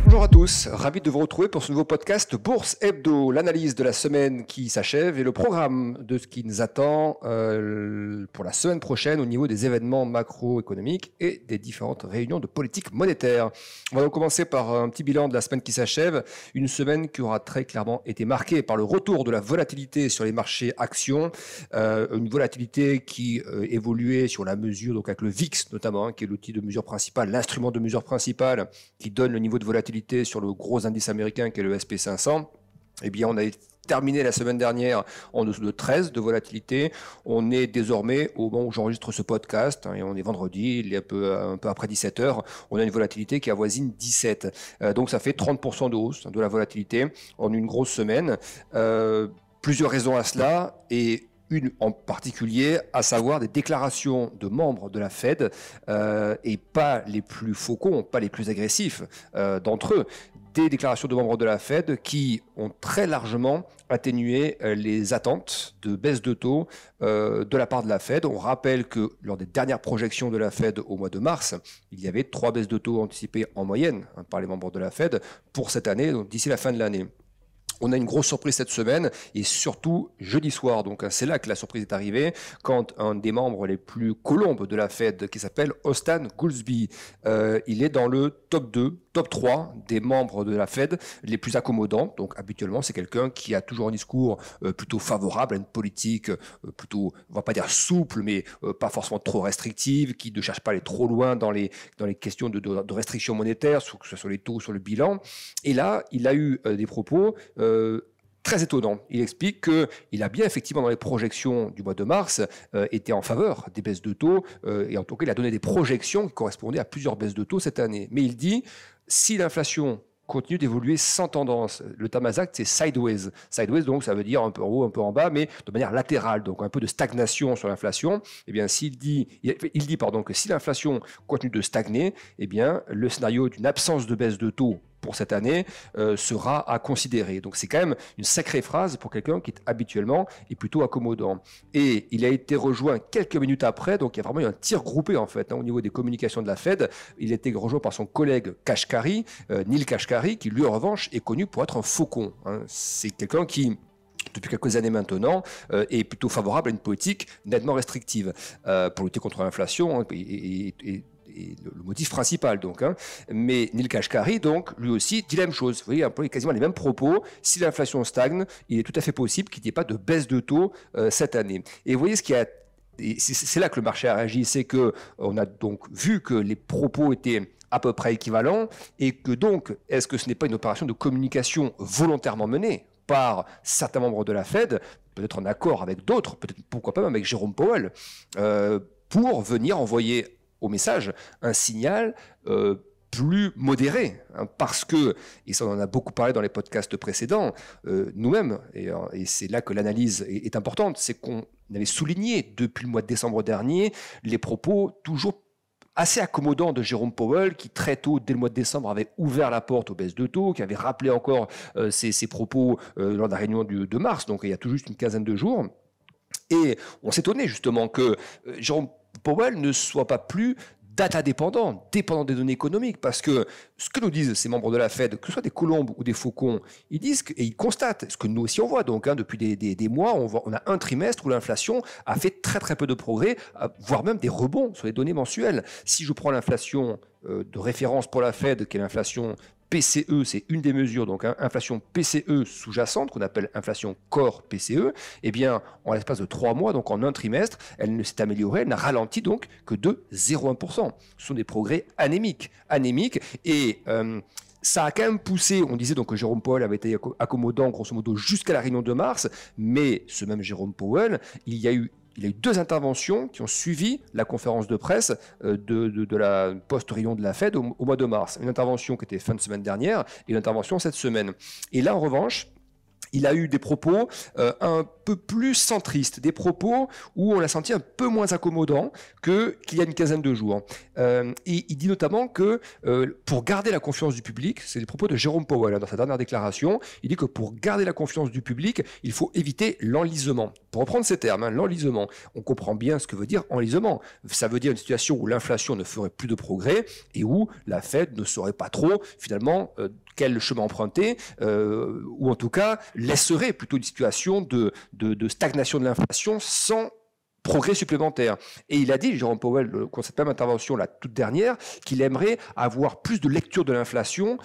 Bonjour à tous, ravi de vous retrouver pour ce nouveau podcast Bourse Hebdo, l'analyse de la semaine qui s'achève et le programme de ce qui nous attend pour la semaine prochaine au niveau des événements macroéconomiques et des différentes réunions de politique monétaire. On va donc commencer par un petit bilan de la semaine qui s'achève, une semaine qui aura très clairement été marquée par le retour de la volatilité sur les marchés actions, une volatilité qui évoluait sur la mesure, donc avec le VIX notamment, qui est l'outil de mesure principal, l'instrument de mesure principal qui donne le niveau de volatilité sur le gros indice américain qui est le SP500, eh bien on a terminé la semaine dernière en dessous de 13 de volatilité. On est désormais, au moment où j'enregistre ce podcast, et on est vendredi, il est un peu après 17h, on a une volatilité qui avoisine 17. Donc ça fait 30% de hausse de la volatilité en une grosse semaine. Plusieurs raisons à cela, et une en particulier, à savoir des déclarations de membres de la Fed, et pas les plus faucons, pas les plus agressifs d'entre eux, des déclarations de membres de la Fed qui ont très largement atténué les attentes de baisse de taux de la part de la Fed. On rappelle que lors des dernières projections de la Fed au mois de mars, il y avait 3 baisses de taux anticipées en moyenne par les membres de la Fed pour cette année, donc d'ici la fin de l'année. On a une grosse surprise cette semaine et surtout jeudi soir. Donc c'est là que la surprise est arrivée quand un des membres les plus colombes de la Fed, qui s'appelle Austan Goolsbee, il est dans le top 2, top 3 des membres de la Fed les plus accommodants. Donc habituellement c'est quelqu'un qui a toujours un discours plutôt favorable à une politique plutôt, on va pas dire souple, mais pas forcément trop restrictive, qui ne cherche pas à aller trop loin dans les questions de restrictions monétaires, que ce soit sur les taux, sur le bilan. Et là, il a eu des propos très étonnant. Il explique qu'il a bien effectivement dans les projections du mois de mars été en faveur des baisses de taux et en tout cas il a donné des projections qui correspondaient à plusieurs baisses de taux cette année. Mais il dit si l'inflation continue d'évoluer sans tendance, le terme exact c'est sideways. Sideways donc ça veut dire un peu en haut, un peu en bas, mais de manière latérale, donc un peu de stagnation sur l'inflation. Eh bien il dit que si l'inflation continue de stagner, eh bien le scénario d'une absence de baisse de taux pour cette année sera à considérer. Donc c'est quand même une sacrée phrase pour quelqu'un qui est habituellement et plutôt accommodant. Et il a été rejoint quelques minutes après, donc il y a vraiment eu un tir groupé en fait au niveau des communications de la Fed. Il a été rejoint par son collègue Kashkari, Neil Kashkari, qui lui en revanche est connu pour être un faucon. C'est quelqu'un qui depuis quelques années maintenant, est plutôt favorable à une politique nettement restrictive pour lutter contre l'inflation et le motif principal donc. Mais Neil Kashkari donc lui aussi dit la même chose. Vous voyez un peu quasiment les mêmes propos. Si l'inflation stagne, il est tout à fait possible qu'il n'y ait pas de baisse de taux cette année. Et vous voyez ce qui a c'est là que le marché a réagi, c'est que on a donc vu que les propos étaient à peu près équivalents et que donc est-ce que ce n'est pas une opération de communication volontairement menée par certains membres de la Fed, peut-être en accord avec d'autres, peut-être pourquoi pas même avec Jérôme Powell, pour venir envoyer au message un signal plus modéré, parce que, et ça on en a beaucoup parlé dans les podcasts précédents, nous-mêmes, et c'est là que l'analyse est importante, c'est qu'on avait souligné depuis le mois de décembre dernier les propos toujours assez accommodant de Jérôme Powell, qui très tôt, dès le mois de décembre, avait ouvert la porte aux baisses de taux, qui avait rappelé encore ses propos lors de la réunion de mars, donc il y a tout juste une quinzaine de jours. Et on s'étonnait justement que Jérôme Powell ne soit pas plus data dépendant des données économiques, parce que ce que nous disent ces membres de la Fed, que ce soit des colombes ou des faucons, ils disent et ils constatent ce que nous aussi on voit donc depuis des mois, on a un trimestre où l'inflation a fait très très peu de progrès, voire même des rebonds sur les données mensuelles. Si je prends l'inflation de référence pour la Fed, qui est l'inflation PCE, c'est une des mesures, donc inflation PCE sous-jacente, qu'on appelle inflation core PCE, eh bien, en l'espace de 3 mois, donc en un trimestre, elle ne s'est améliorée, elle n'a ralenti donc que de 0,1%. Ce sont des progrès anémiques, et ça a quand même poussé, on disait donc que Jérôme Powell avait été accommodant grosso modo jusqu'à la réunion de mars, mais ce même Jérôme Powell, il y a eu 2 interventions qui ont suivi la conférence de presse de la post-réunion de la Fed au mois de mars. Une intervention qui était fin de semaine dernière et une intervention cette semaine. Et là, en revanche, il a eu des propos un peu plus centristes, des propos où on l'a senti un peu moins accommodant qu'il y a une quinzaine de jours. Et il dit notamment que pour garder la confiance du public, c'est les propos de Jérôme Powell dans sa dernière déclaration, il dit que pour garder la confiance du public, il faut éviter l'enlisement. Pour reprendre ces termes, l'enlisement, on comprend bien ce que veut dire enlisement. Ça veut dire une situation où l'inflation ne ferait plus de progrès et où la Fed ne saurait pas trop finalement quel chemin emprunter, ou en tout cas laisserait plutôt une situation de stagnation de l'inflation sans progrès supplémentaire. Et il a dit, Jérôme Powell, dans cette même intervention, la toute dernière, qu'il aimerait avoir plus de lecture de l'inflation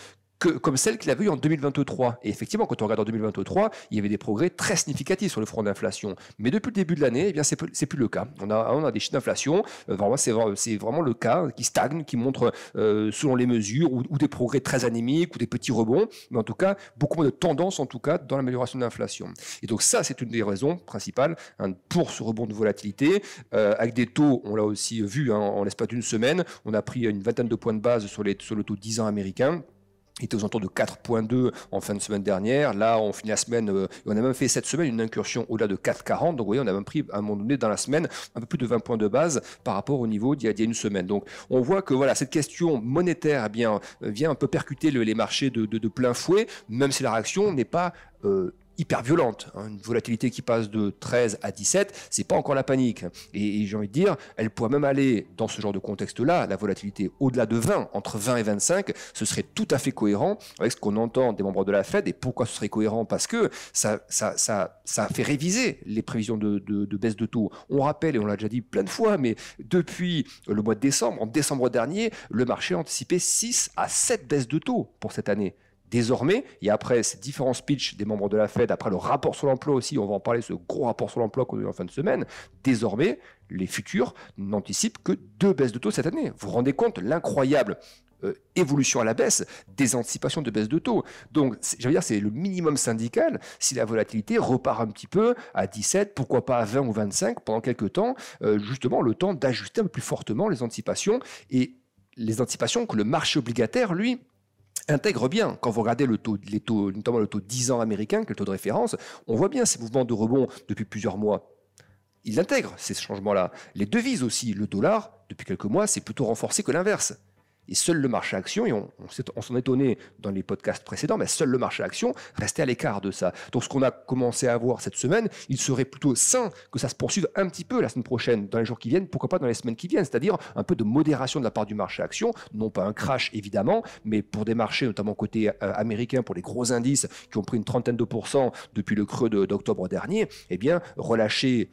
comme celle qu'il avait eue en 2023. Et effectivement, quand on regarde en 2023, il y avait des progrès très significatifs sur le front d'inflation. Mais depuis le début de l'année, eh bien, c'est plus le cas. On a des chiffres d'inflation, vraiment, c'est vraiment le cas, qui stagne, qui montre, selon les mesures, ou des progrès très anémiques, ou des petits rebonds, mais en tout cas, beaucoup moins de tendance, en tout cas, dans l'amélioration de l'inflation. Et donc ça, c'est une des raisons principales pour ce rebond de volatilité, avec des taux, on l'a aussi vu, en l'espace d'une semaine, on a pris une vingtaine de points de base sur le taux 10 ans américain. Il était aux alentours de 4,2 en fin de semaine dernière. Là, on finit la semaine, on a même fait cette semaine une incursion au-delà de 4,40. Donc, vous voyez, on a même pris à un moment donné dans la semaine un peu plus de 20 points de base par rapport au niveau d'il y a une semaine. Donc, on voit que voilà, cette question monétaire vient un peu percuter les marchés de plein fouet, même si la réaction n'est pas hyper violente. Une volatilité qui passe de 13 à 17, c'est pas encore la panique. Et j'ai envie de dire, elle pourrait même aller dans ce genre de contexte-là, la volatilité au-delà de 20, entre 20 et 25, ce serait tout à fait cohérent avec ce qu'on entend des membres de la Fed. Et pourquoi ce serait cohérent? Parce que ça fait réviser les prévisions de baisse de taux. On rappelle, et on l'a déjà dit plein de fois, mais depuis le mois de décembre, en décembre dernier, le marché a anticipé 6 à 7 baisses de taux pour cette année. Désormais, et après ces différents speeches des membres de la Fed, après le rapport sur l'emploi aussi, on va en parler, ce gros rapport sur l'emploi qu'on a eu en fin de semaine, désormais, les futurs n'anticipent que 2 baisses de taux cette année. Vous vous rendez compte l'incroyable évolution à la baisse des anticipations de baisse de taux. Donc, je veux dire, c'est le minimum syndical. Si la volatilité repart un petit peu à 17, pourquoi pas à 20 ou 25 pendant quelques temps, justement le temps d'ajuster un peu plus fortement les anticipations et les anticipations que le marché obligataire, lui, intègre bien. Quand vous regardez les taux, notamment le taux 10 ans américain, qui est le taux de référence, on voit bien ces mouvements de rebond depuis plusieurs mois. Il intègre ces changements-là. Les devises aussi, le dollar, depuis quelques mois, c'est plutôt renforcé que l'inverse. Et seul le marché action, et on s'en étonnait dans les podcasts précédents, mais seul le marché action restait à l'écart de ça. Donc ce qu'on a commencé à voir cette semaine, il serait plutôt sain que ça se poursuive un petit peu la semaine prochaine, dans les jours qui viennent, pourquoi pas dans les semaines qui viennent, c'est-à-dire un peu de modération de la part du marché action, non pas un crash évidemment, mais pour des marchés, notamment côté américain, pour les gros indices qui ont pris une trentaine de % depuis le creux d'octobre dernier, eh bien relâcher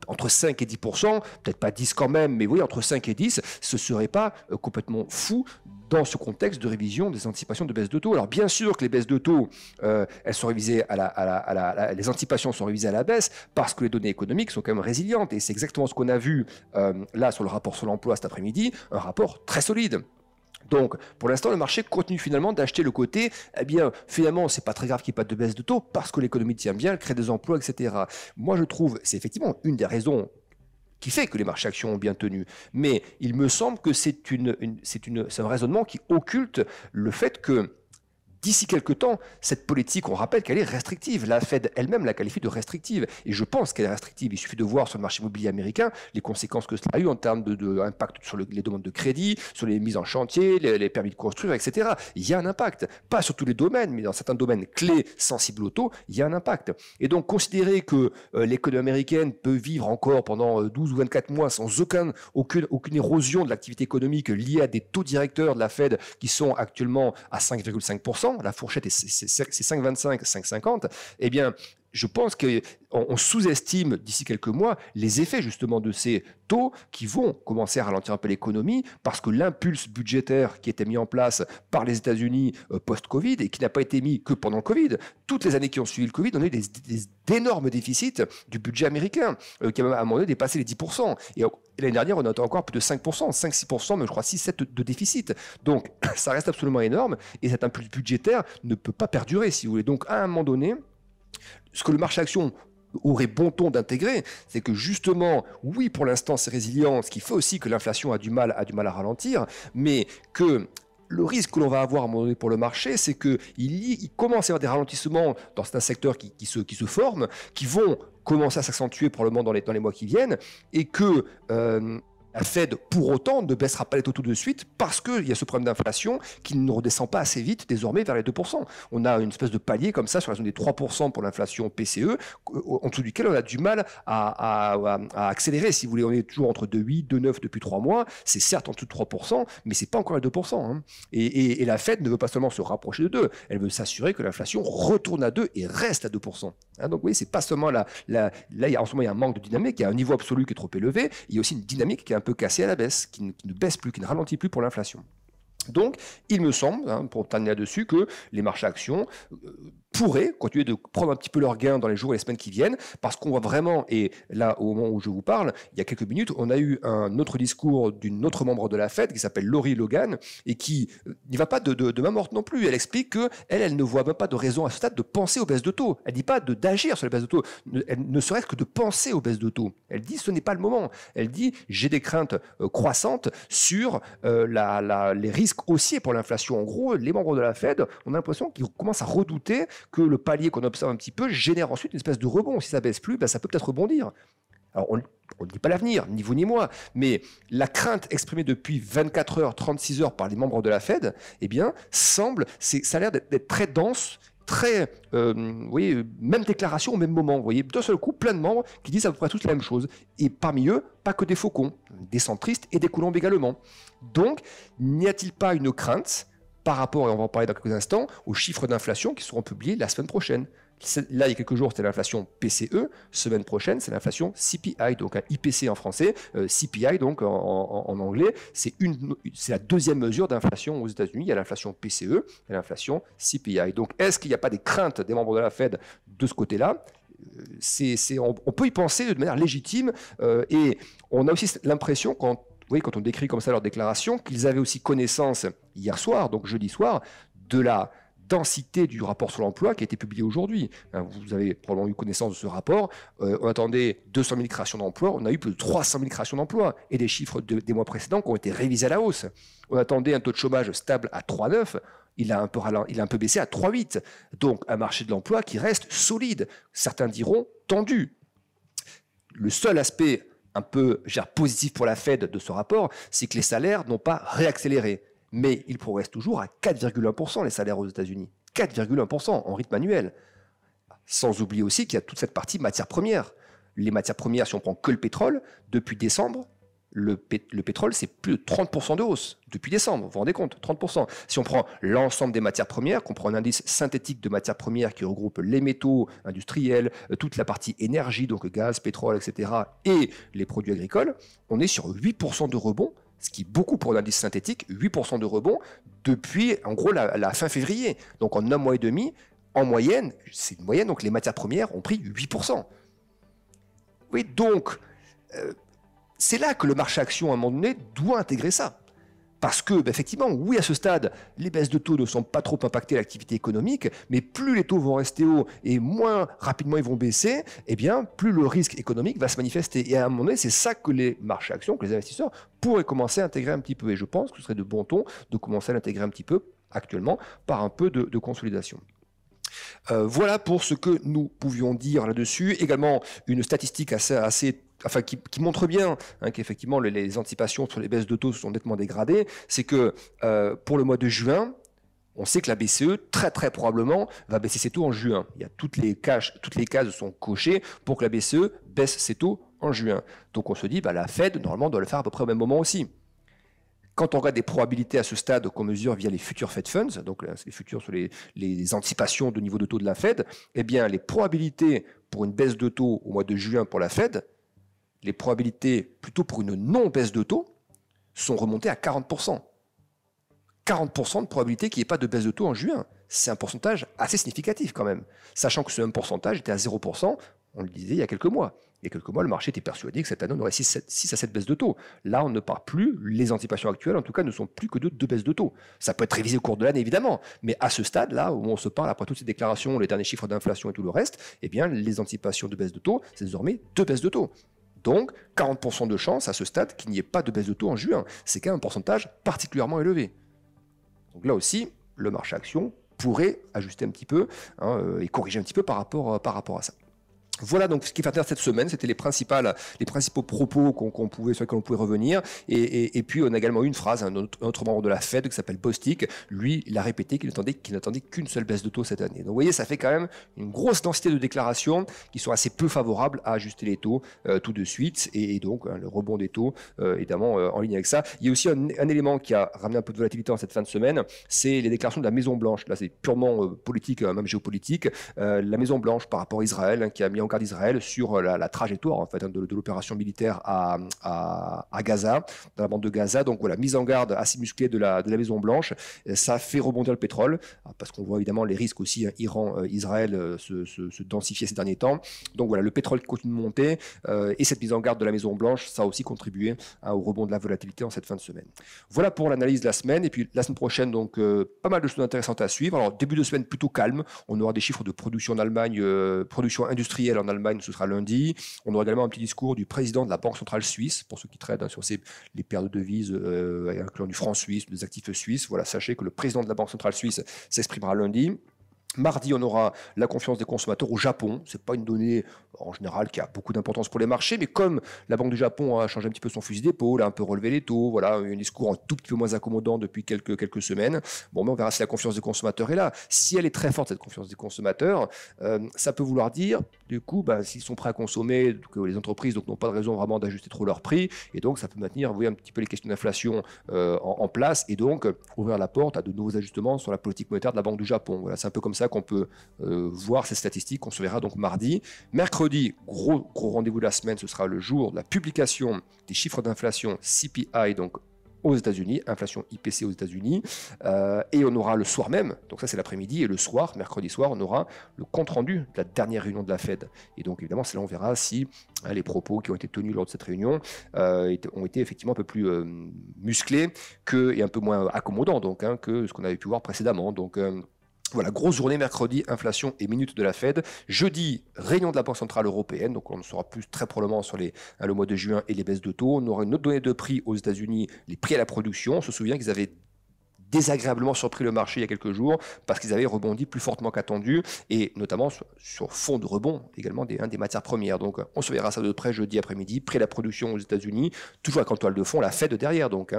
entre 5 et 10%, peut-être pas 10 quand même, mais oui, entre 5 et 10, ce ne serait pas complètement fou dans ce contexte de révision des anticipations de baisse de taux. Alors bien sûr que les baisses de taux, elles sont révisées les anticipations sont révisées à la baisse parce que les données économiques sont quand même résilientes. Et c'est exactement ce qu'on a vu là sur le rapport sur l'emploi cet après-midi, un rapport très solide. Donc, pour l'instant, le marché continue finalement d'acheter le côté, eh bien, finalement, c'est pas très grave qu'il n'y ait pas de baisse de taux parce que l'économie tient bien, elle crée des emplois, etc. Moi, je trouve, c'est effectivement une des raisons qui fait que les marchés actions ont bien tenu. Mais il me semble que c'est un raisonnement qui occulte le fait que d'ici quelques temps, cette politique, on rappelle qu'elle est restrictive. La Fed elle-même la qualifie de restrictive. Et je pense qu'elle est restrictive. Il suffit de voir sur le marché immobilier américain les conséquences que cela a eu en termes d'impact sur les demandes de crédit, sur les mises en chantier, les permis de construire, etc. Il y a un impact. Pas sur tous les domaines, mais dans certains domaines clés sensibles au taux, il y a un impact. Et donc, considérer que l'économie américaine peut vivre encore pendant 12 ou 24 mois sans aucune érosion de l'activité économique liée à des taux directeurs de la Fed qui sont actuellement à 5,5%, la fourchette c'est 5,25, 5,50, eh bien, je pense qu'on sous-estime d'ici quelques mois les effets justement de ces taux qui vont commencer à ralentir un peu l'économie parce que l'impulse budgétaire qui était mis en place par les États-Unis post-Covid et qui n'a pas été mis que pendant le Covid, toutes les années qui ont suivi le Covid, on a eu d'énormes déficits du budget américain qui a à un moment donné dépassé les 10%. Et l'année dernière, on a encore plus de 5%, 5-6%, mais je crois 6-7% de déficit. Donc, ça reste absolument énorme et cet impulse budgétaire ne peut pas perdurer, si vous voulez. Donc, à un moment donné, ce que le marché action aurait bon ton d'intégrer, c'est que justement, oui, pour l'instant, c'est résilient, ce qui fait aussi que l'inflation a du mal à ralentir, mais que le risque que l'on va avoir à un moment donné pour le marché, c'est qu'il commence à y avoir des ralentissements dans certains secteurs qui se forment, qui vont commencer à s'accentuer probablement dans les mois qui viennent, et que la Fed, pour autant, ne baissera pas les taux tout de suite parce qu'il y a ce problème d'inflation qui ne redescend pas assez vite désormais vers les 2%. On a une espèce de palier comme ça sur la zone des 3% pour l'inflation PCE, en dessous duquel on a du mal à accélérer. Si vous voulez, on est toujours entre 2,8, 2,9 depuis 3 mois. C'est certes en dessous de 3%, mais c'est pas encore les 2%. Hein. Et la Fed ne veut pas seulement se rapprocher de 2, elle veut s'assurer que l'inflation retourne à 2 et reste à 2%. Hein, donc oui, c'est pas seulement là, en ce moment, il y a un manque de dynamique, il y a un niveau absolu qui est trop élevé, il y a aussi une dynamique qui est un peu cassée à la baisse, qui ne baisse plus, qui ne ralentit plus pour l'inflation. Donc, il me semble, pour terminer là-dessus, que les marchés actions pourraient continuer de prendre un petit peu leurs gains dans les jours et les semaines qui viennent, parce qu'on voit vraiment, et là, au moment où je vous parle, il y a quelques minutes, on a eu un autre discours d'une autre membre de la Fed qui s'appelle Lori Logan, et qui n'y va pas de main morte non plus. Elle explique qu'elle ne voit même pas de raison à ce stade de penser aux baisses de taux. Elle ne dit pas d'agir sur les baisses de taux, elle ne serait-ce que de penser aux baisses de taux. Elle dit ce n'est pas le moment. Elle dit j'ai des craintes croissantes sur les risques haussiers pour l'inflation. En gros, les membres de la Fed, on a l'impression qu'ils commencent à redouter que le palier qu'on observe un petit peu génère ensuite une espèce de rebond. Si ça baisse plus, ça peut peut-être rebondir. Alors, on ne dit pas l'avenir, ni vous ni moi, mais la crainte exprimée depuis 24 heures, 36 heures par les membres de la Fed, eh bien, ça a l'air d'être très dense, très, vous voyez, même déclaration au même moment. Vous voyez, d'un seul coup, plein de membres qui disent à peu près tous la même chose. Et parmi eux, pas que des faucons, des centristes et des colombes également. Donc, n'y a-t-il pas une crainte par rapport, et on va en parler dans quelques instants, aux chiffres d'inflation qui seront publiés la semaine prochaine? Là, il y a quelques jours, c'était l'inflation PCE. Semaine prochaine, c'est l'inflation CPI, donc un IPC en français, CPI donc en anglais. C'est la deuxième mesure d'inflation aux États-Unis. Il y a l'inflation PCE et l'inflation CPI. Donc, est-ce qu'il n'y a pas des craintes des membres de la Fed de ce côté-là? On peut y penser de manière légitime, et on a aussi l'impression quand on décrit comme ça leur déclaration, qu'ils avaient aussi connaissance hier soir, donc jeudi soir, de la densité du rapport sur l'emploi qui a été publié aujourd'hui. Vous avez probablement eu connaissance de ce rapport. On attendait 200 000 créations d'emplois, on a eu plus de 300 000 créations d'emplois, et des chiffres des mois précédents qui ont été révisés à la hausse. On attendait un taux de chômage stable à 3,9, il a un peu baissé à 3,8. Donc un marché de l'emploi qui reste solide, certains diront tendu. Le seul aspect un peu positif pour la Fed de ce rapport, c'est que les salaires n'ont pas réaccéléré. Mais ils progressent toujours à 4,1% les salaires aux États-Unis. 4,1% en rythme annuel. Sans oublier aussi qu'il y a toute cette partie matières premières. Les matières premières, si on prend que le pétrole, depuis décembre, le pétrole, c'est plus de 30% de hausse. Depuis décembre, vous vous rendez compte, 30%. Si on prend l'ensemble des matières premières, qu'on prend un indice synthétique de matières premières qui regroupe les métaux industriels, toute la partie énergie, donc gaz, pétrole, etc., et les produits agricoles, on est sur 8% de rebond, ce qui est beaucoup pour un indice synthétique, 8% de rebond depuis, en gros, la fin février. Donc en un mois et demi, en moyenne, c'est une moyenne, donc les matières premières ont pris 8%. Oui, donc, c'est là que le marché action, à un moment donné, doit intégrer ça. Parce que, effectivement, oui, à ce stade, les baisses de taux ne sont pas trop impactées l'activité économique, mais plus les taux vont rester hauts et moins rapidement ils vont baisser, eh bien, plus le risque économique va se manifester. Et à un moment donné, c'est ça que les marchés actions, que les investisseurs pourraient commencer à intégrer un petit peu. Et je pense que ce serait de bon ton de commencer à l'intégrer un petit peu, actuellement, par un peu de consolidation. Voilà pour ce que nous pouvions dire là-dessus. Également, une statistique qui montre bien qu'effectivement les anticipations sur les baisses de taux sont nettement dégradées, c'est que pour le mois de juin, on sait que la BCE, très très probablement, va baisser ses taux en juin. Il y a toutes les cases sont cochées pour que la BCE baisse ses taux en juin. Donc on se dit, la Fed, normalement, doit le faire à peu près au même moment aussi. Quand on regarde des probabilités à ce stade qu'on mesure via les futures Fed Funds, donc les futurs sur les anticipations de niveau de taux de la Fed, eh bien les probabilités pour une baisse de taux au mois de juin pour la Fed, les probabilités plutôt pour une non-baisse de taux sont remontées à 40%. 40% de probabilité qu'il n'y ait pas de baisse de taux en juin. C'est un pourcentage assez significatif quand même, sachant que ce même pourcentage était à 0%, on le disait il y a quelques mois. Il y a quelques mois, le marché était persuadé que cette année, on aurait 6 à 7 baisses de taux. Là, on ne part plus, les anticipations actuelles, en tout cas, ne sont plus que de 2 baisses de taux. Ça peut être révisé au cours de l'année, évidemment, mais à ce stade, là, où on se parle, après toutes ces déclarations, les derniers chiffres d'inflation et tout le reste, eh bien, les anticipations de baisse de taux, c'est désormais 2 baisses de taux. Donc, 40% de chance à ce stade qu'il n'y ait pas de baisse de taux en juin. C'est quand même un pourcentage particulièrement élevé. Donc là aussi, le marché action pourrait ajuster un petit peu et corriger un petit peu par rapport à ça. Voilà donc ce qui fait cette semaine, c'était les principaux propos sur lesquels on pouvait revenir. Et puis on a également eu une phrase, un autre membre de la Fed qui s'appelle Bostic, lui il a répété qu'il n'attendait qu'une seule baisse de taux cette année. Donc vous voyez, ça fait quand même une grosse densité de déclarations qui sont assez peu favorables à ajuster les taux tout de suite. Et donc le rebond des taux, évidemment, en ligne avec ça. Il y a aussi un élément qui a ramené un peu de volatilité en cette fin de semaine, c'est les déclarations de la Maison Blanche. Là c'est purement politique, même géopolitique. La Maison Blanche par rapport à Israël, qui a mis en garde Israël sur la trajectoire en fait, de l'opération militaire à Gaza, dans la bande de Gaza. Donc voilà, mise en garde assez musclée de la Maison Blanche. Ça fait rebondir le pétrole, parce qu'on voit évidemment les risques aussi, Iran-Israël se densifier ces derniers temps. Donc voilà, le pétrole continue de monter, et cette mise en garde de la Maison Blanche, ça a aussi contribué au rebond de la volatilité en cette fin de semaine. Voilà pour l'analyse de la semaine. Et puis la semaine prochaine, donc pas mal de choses intéressantes à suivre. Alors début de semaine plutôt calme. On aura des chiffres de production en Allemagne, production industrielle en Allemagne, ce sera lundi. On aura également un petit discours du président de la Banque centrale suisse, pour ceux qui traitent sur les paires de devises, incluant du franc suisse, des actifs suisses. Voilà, sachez que le président de la Banque centrale suisse s'exprimera lundi. Mardi, on aura la confiance des consommateurs au Japon. Ce n'est pas une donnée en général qui a beaucoup d'importance pour les marchés, mais comme la Banque du Japon a changé un petit peu son fusil d'épaule, a un peu relevé les taux, voilà, un discours un tout petit peu moins accommodant depuis quelques semaines. Bon, mais on verra si la confiance des consommateurs est là. Si elle est très forte, cette confiance des consommateurs, ça peut vouloir dire, du coup, s'ils sont prêts à consommer, que les entreprises n'ont pas de raison vraiment d'ajuster trop leur prix, et donc ça peut maintenir, vous voyez, un petit peu les questions d'inflation en place, et donc ouvrir la porte à de nouveaux ajustements sur la politique monétaire de la Banque du Japon. Voilà, c'est un peu comme ça qu'on peut voir ces statistiques qu'on se verra donc mardi. Mercredi, gros rendez-vous de la semaine, ce sera le jour de la publication des chiffres d'inflation CPI, donc aux États-Unis, inflation IPC aux États-Unis, et on aura le soir même, donc ça c'est l'après-midi, et le soir, mercredi soir, on aura le compte-rendu de la dernière réunion de la Fed. Et donc évidemment, c'est là on verra si les propos qui ont été tenus lors de cette réunion ont été effectivement un peu plus musclés et un peu moins accommodants donc, que ce qu'on avait pu voir précédemment. Donc voilà, grosse journée mercredi, inflation et minutes de la Fed. Jeudi, réunion de la Banque centrale européenne, donc on sera plus très probablement sur le mois de juin et les baisses de taux. On aura une autre donnée de prix aux États-Unis, les prix à la production. On se souvient qu'ils avaient désagréablement surpris le marché il y a quelques jours parce qu'ils avaient rebondi plus fortement qu'attendu, et notamment sur fond de rebond également des matières premières. Donc on se verra ça de près jeudi après-midi, près de la production aux États-Unis, toujours avec en toile de fond la Fed derrière, donc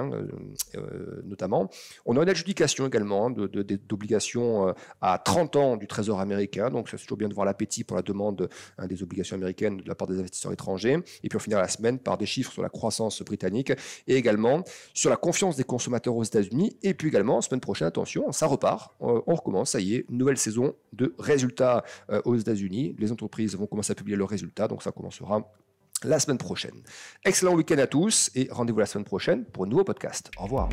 notamment. On a une adjudication également d'obligations à 30 ans du Trésor américain, donc c'est toujours bien de voir l'appétit pour la demande des obligations américaines de la part des investisseurs étrangers. Et puis on finira la semaine par des chiffres sur la croissance britannique et également sur la confiance des consommateurs aux États-Unis. Et puis également, semaine prochaine, attention, ça repart, on recommence, ça y est, nouvelle saison de résultats aux États-Unis. Les entreprises vont commencer à publier leurs résultats, donc ça commencera la semaine prochaine. Excellent week-end à tous et rendez-vous la semaine prochaine pour un nouveau podcast. Au revoir.